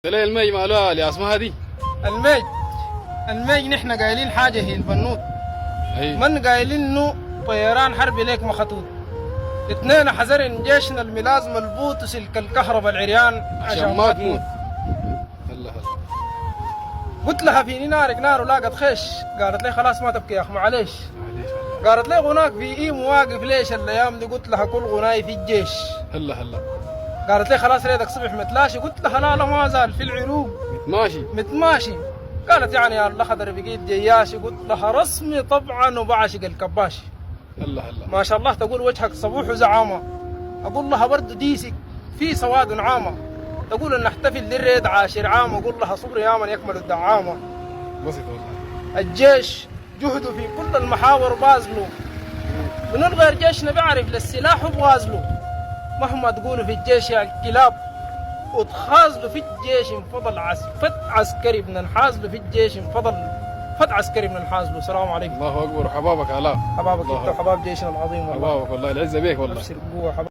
تلاقي المي مالوها اللي اسمها دي الميج. الميج نحن قايلين حاجه هي البنوت. من قايلين انه طيران حربي ليك مخطوط. اثنين حذرن جيشنا الملازم البوت وسلك الكهرباء العريان عشان ما تموت. هلا قلت لها فيني نارك نار ولاقت خيش. قالت لي خلاص ما تبكي يا اخ معليش. قالت لي غناك في ايم واقف ليش الايام دي. قلت لها كل غناي في الجيش. هلا قالت لي خلاص ريدك صبح متلاشي. قلت لها لا ما زال في العروق متماشي. قالت يعني يا الله خضر بقيت جياشي. قلت لها رسمي طبعا وبعشق الكباشي. هلا ما شاء الله تقول وجهك صبوح وزعامه. اقول لها برضه ديسك في سواد عامه. تقول ان نحتفل للريد 10 عام. اقول لها صبر يا من يكمل الدعامه. بسيط والله. الجيش جهده في كل المحاور باذله. من غير جيشنا بيعرف للسلاح وبغازله. مهما تقولوا في الجيش يا الكلاب وتخازلوا في الجيش انفضل فت عسكري بننحاز له. في الجيش انفضل فت عسكري بننحاز له. السلام عليكم. الله اكبر. حبابك علاء. حبابك انت وحباب جيشنا العظيم والله. حبابك والله العزه بيك والله. نفس القوه حباب.